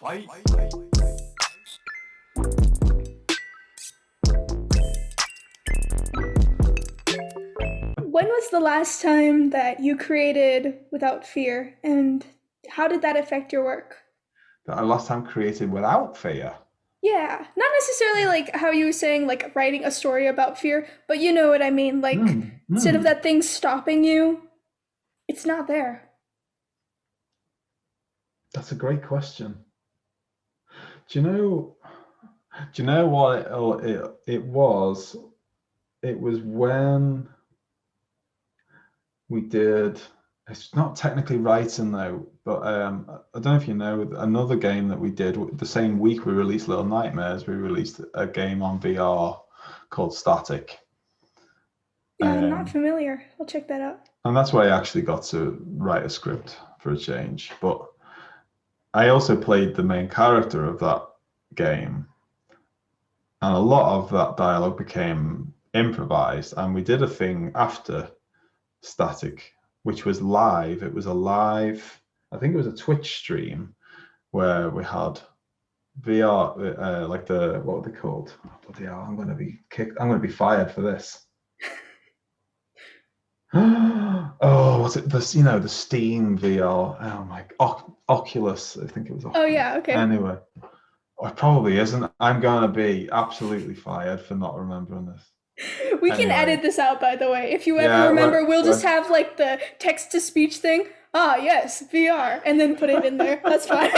When was the last time that you created without fear, and how did that affect your work? That I last time created without fear. Yeah, not necessarily like how you were saying, like writing a story about fear, but you know what I mean. Like, Hmm. instead of Hmm. that thing stopping you, it's not there. That's a great question. Do you know? Do you know what it was? It was when we did. It's not technically writing though, but I don't know if you know another game that we did the same week we released Little Nightmares. We released a game on VR called Static, Yeah, I'm not familiar. I'll check that out. and that's where I actually got to write a script for a change. But I also played the main character of that game, and a lot of that dialogue became improvised. And we did a thing after Static, which was live. It was a live, I think it was a Twitch stream where we had VR, like the what were they called? Oh, bloody hell! I'm going to be kicked. I'm going to be fired for this. Oh, was it the the Steam VR? Oh my, Oculus. I think it was Oh Oculus. yeah, okay. Anyway, it probably isn't. I'm going to be absolutely fired for not remembering this. We can Anyway, edit this out, by the way. If you ever yeah, remember, we'll just let's have like the text to speech thing. Ah, yes, VR, and then put it in there. That's fine.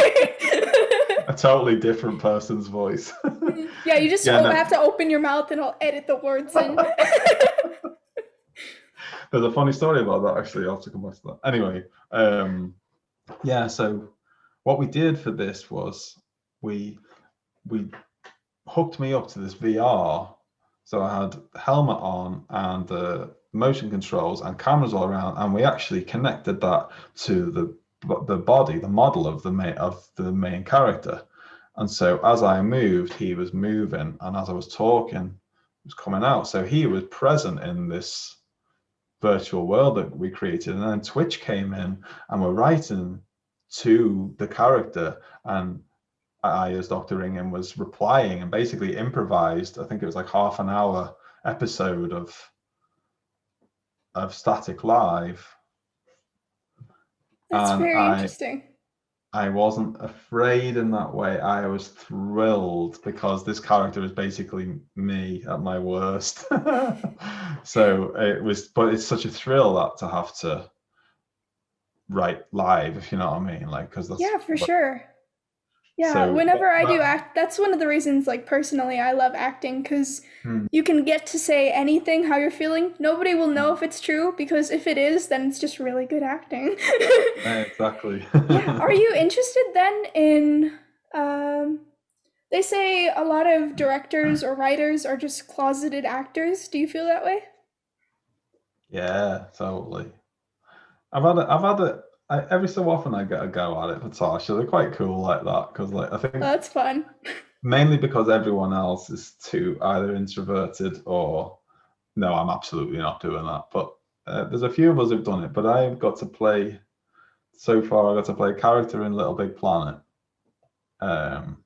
a totally different person's voice. Yeah, you just Yeah, have no. to open your mouth and I'll edit the words in. There's a funny story about that actually. I'll have to come back to that. Anyway, yeah. So what we did for this was we we hooked me up to this VR. So I had the helmet on and the motion controls and cameras all around, and we actually connected that to the body, the model of the main character. And so as I moved, he was moving, and as I was talking, it was coming out. So he was present in this virtual world that we created. And then Twitch came in and we're writing to the character, and I, as Dr. Ringen, was replying and basically improvised. I think it was like half an hour episode of Static Live, That's and very interesting. I wasn't afraid in that way. I was thrilled because this character is basically me at my worst. So it was, but it's such a thrill that to have to write live, if you know what I mean, like because that's Yeah, for what. sure. Yeah, So whenever I do that act, that's one of the reasons, like, personally, I love acting because hmm, you can get to say anything how you're feeling. Nobody will know hmm, if it's true because if it is, then it's just really good acting. exactly. Yeah, are you interested then in, um, they say a lot of directors or writers are just closeted actors. Do you feel that way? Yeah, totally. Every so often I get a go at it for Tasha. They're quite cool like that because, like, I Oh, think that's fun. mainly because everyone else is too either introverted or no, I'm absolutely not doing that. But there's a few of us who've done it. But I've got to play so far. I got to play a character in Little Big Planet. Um,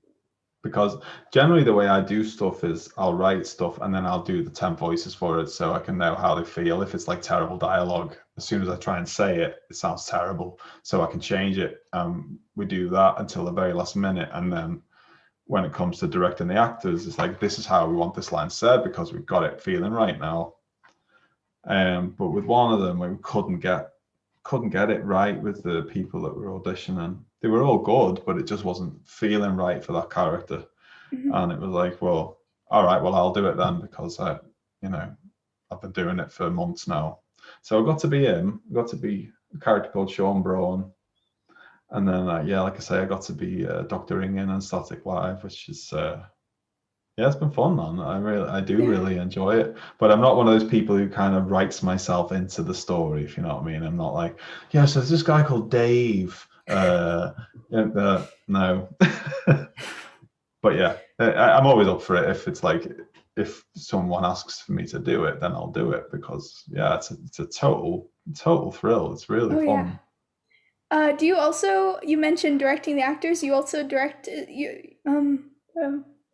because generally the way I do stuff is I'll write stuff and then I'll do the temp voices for it so I can know how they feel. If it's like terrible dialogue, as soon as I try and say it, it sounds terrible. So I can change it. We do that until the very last minute. And then when it comes to directing the actors, it's like, this is how we want this line said because we've got it feeling right now. But with one of them, we couldn't get it right with the people that were auditioning. They were all good, but it just wasn't feeling right for that character. Mhm. And it was like, well, all right, well, I'll do it then because you know, I've been doing it for months now. So I got to be him. I got to be a character called Sean Braun, and then yeah, like I say, I got to be Dr. Ingen and Static Live, which is yeah, it's been fun, man. I do Yeah. really enjoy it. But I'm not one of those people who kind of writes myself into the story, if you know what I mean. I'm not like, yeah, so there's this guy called Dave. No. But yeah, I'm always up for it. If it's like, if someone asks for me to do it, then I'll do it because yeah, it's a total thrill. It's really Oh, yeah. fun. Do you also, you mentioned directing the actors, you also direct,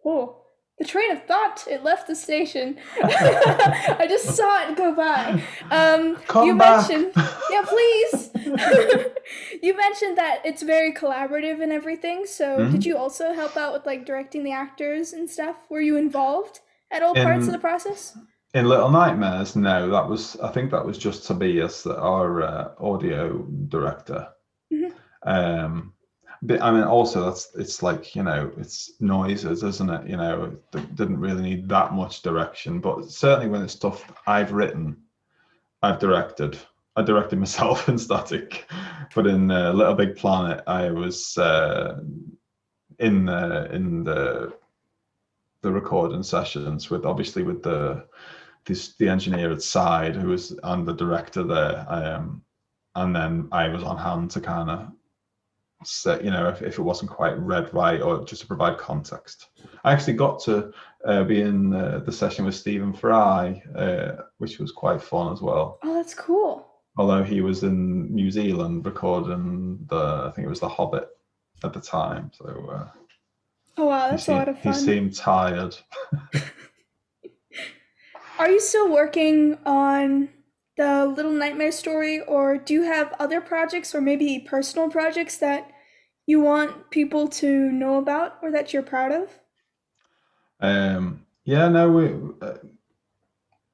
oh, the train of thought, it left the station. I just saw it go by. You Come back. mentioned, yeah, please. You mentioned that it's very collaborative and everything, so did Mhm. you also help out with like directing the actors and stuff? Were you involved at all parts of the In process? in Little Nightmares, no, I think that was just Tobias, our audio director. Hmm. Um, but I mean, also it's like, it's noises, isn't it? It didn't really need that much direction, but certainly when it's stuff I've written, I've directed. I directed myself in Static, but in Little Big Planet, I was in the recording sessions with, obviously, with the engineer at side who was, and the director there. And then I was on hand to kind of set, if it wasn't quite read right, or just to provide context. I actually got to be in the session with Stephen Fry, which was quite fun as well. Oh, that's cool. Although he was in New Zealand recording I think it was The Hobbit at the time. So Oh, wow, he that's a lot seemed of he fun. seemed tired. Are you still working on the Little Nightmare story, or do you have other projects or maybe personal projects that you want people to know about or that you're proud of? Yeah, no,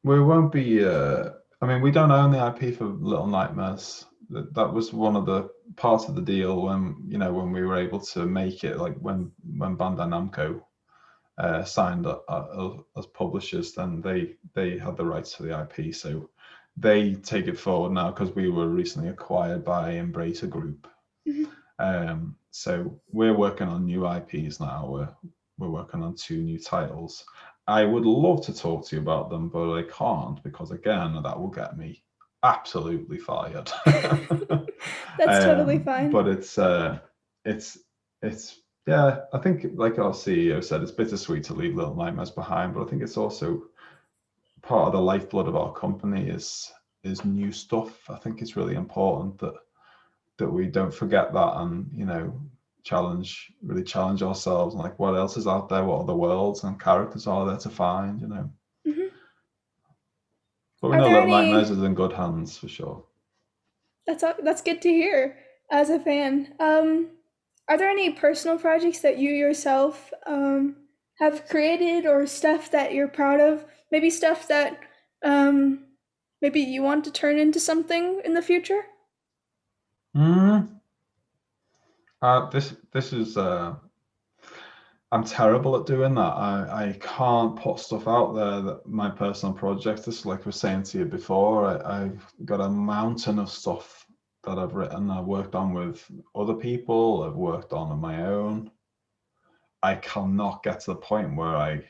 we won't be. I mean, we don't own the IP for Little Nightmares. That was one of the parts of the deal when we were able to make it. Like when Bandai Namco signed up as publishers, then they had the rights to the IP. So they take it forward now because we were recently acquired by Embracer Group. Mhm. So we're working on new IPs now. We're working on 2 new titles. I would love to talk to you about them, but I can't because, again, that will get me absolutely fired. That's totally fine. But it's yeah. I think, like our CEO said, it's bittersweet to leave Little Nightmares behind, but I think it's also part of the lifeblood of our company is new stuff. I think it's really important that we don't forget that, and really challenge ourselves, and like, what else is out there, what other worlds and characters are there to find. Hmm. But we Are know there Little any? Nightmares is in good hands for sure. That's good to hear as a fan. Are there any personal projects that you yourself have created or stuff that you're proud of? Maybe stuff that um, maybe you want to turn into something in the future? mm. This is I'm terrible at doing that. I can't put stuff out there, that my personal projects. Just like I was saying to you before, I've got a mountain of stuff that I've written, I've worked on with other people, I've worked on my own. I cannot get to the point where I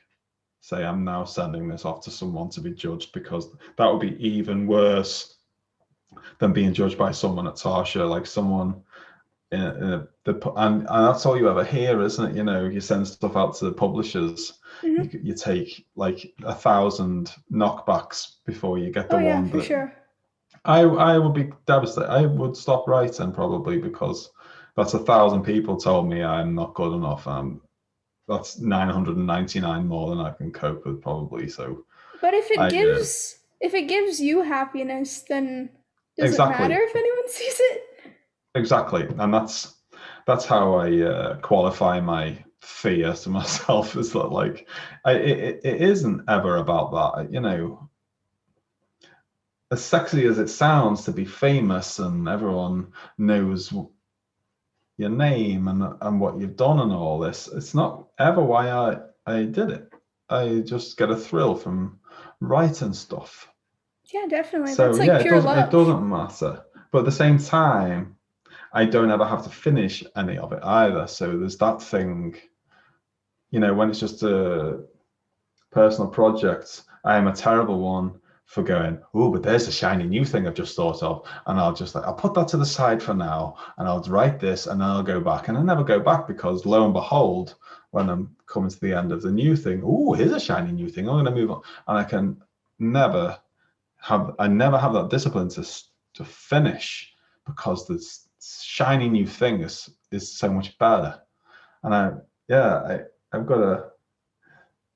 say I'm now sending this off to someone to be judged, because that would be even worse than being judged by someone at Tarsier, like someone and that's all you ever hear, isn't it? You send stuff out to the publishers, Hmm. you take like 1,000 knockbacks before you get Oh the yeah, one for that sure. I would be devastated. I would stop writing probably, because that's 1,000 people told me I'm not good enough, and that's 999 more than I can cope with probably. So But if it I gives you happiness, then does it matter exactly, if anyone sees it? exactly, and that's how I qualify my fear to myself, is that, like, it isn't ever about that. As sexy as it sounds to be famous and everyone knows your name and what you've done and all this, it's not ever why I did it. I just get a thrill from writing stuff. Yeah, definitely. So That's yeah, like it pure doesn't it love. doesn't matter. But at the same time, I don't ever have to finish any of it either. So there's that thing, when it's just a personal project, I am a terrible one for going, oh, but there's a shiny new thing I've just thought of. And I'll put that to the side for now, and I'll write this, and then I'll go back. And I never go back, because lo and behold, when I'm coming to the end of the new thing, oh, here's a shiny new thing, I'm going to move on. And I never have that discipline to finish, because there's shiny new thing is so much better. And I've got to,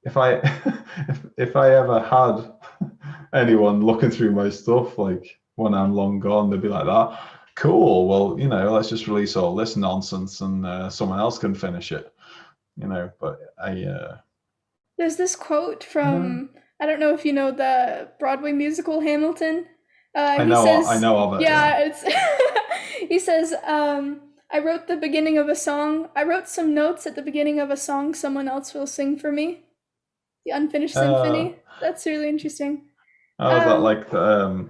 if I if I ever had anyone looking through my stuff, like when I'm long gone, they'd be like, that cool, well, let's just release all this nonsense and someone else can finish it, but There's this quote from, I don't know if you know the Broadway musical Hamilton. He says, I know of it. yeah, it's he says, I wrote the beginning of a song. I wrote some notes at the beginning of a song someone else will sing for me. The Unfinished Symphony. That's really interesting. Is that like the,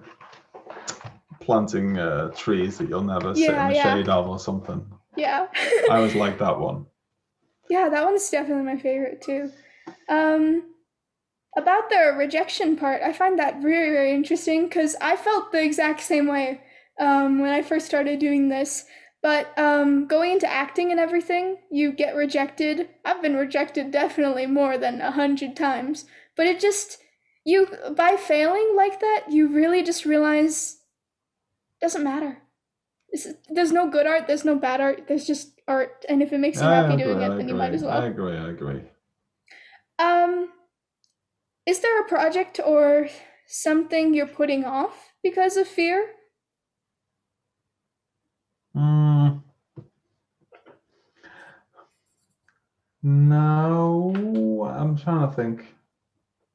planting trees that you'll never sit in the shade of or something? Yeah. I always like that one. Yeah, that one's definitely my favorite too. About the rejection part, I find that very, very interesting because I felt the exact same way when I first started doing this. But going into acting and everything, you get rejected. I've been rejected definitely more than 100 times. But it just, by failing like that, you really just realize it doesn't matter. There's no good art, there's no bad art, there's just art. And if it makes you happy doing it, then you might as well. I agree. Is there a project or something you're putting off because of fear? No, I'm trying to think.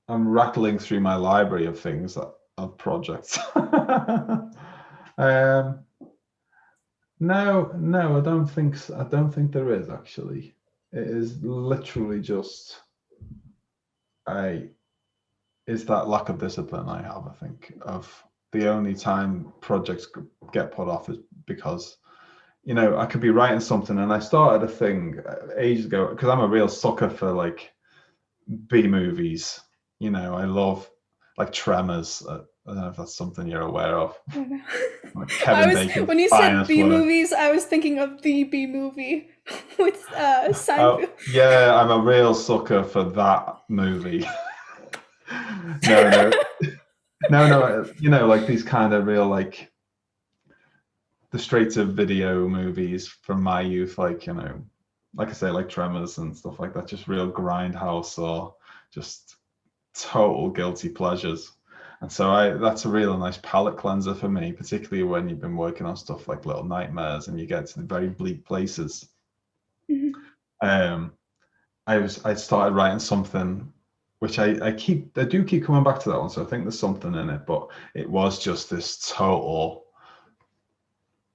I'm rattling through my library of things, of projects. No, I don't think so. I don't think there is actually. It is literally just is that lack of discipline I have. I think of the only time projects get put off is because I could be writing something, and I started a thing ages ago because I'm a real sucker for like B movies. I love like Tremors. I don't know if that's something you're aware of. Like Kevin Bacon's when you said B work. movies, I was thinking of the B movie with Seinfeld. Yeah, I'm a real sucker for that movie. No. Like these kind of real like the straight-to-video movies from my youth, like like I say, like Tremors and stuff like that, just real grindhouse or just total guilty pleasures. And so that's a real nice palate cleanser for me, particularly when you've been working on stuff like Little Nightmares and you get to the very bleak places. Mm-hmm. I started writing something which I do keep coming back to that one, so I think there's something in it, but it was just this total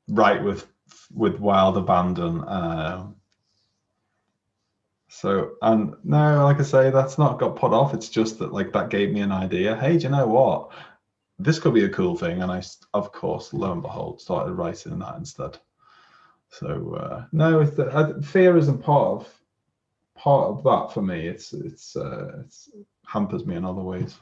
right with wild abandon. And no, like I say, that's not got put off. It's just that like that gave me an idea. Hey, do you know what? This could be a cool thing. And I, of course, lo and behold, started writing that instead. So no, fear isn't part of that for me. It's hampers me in other ways.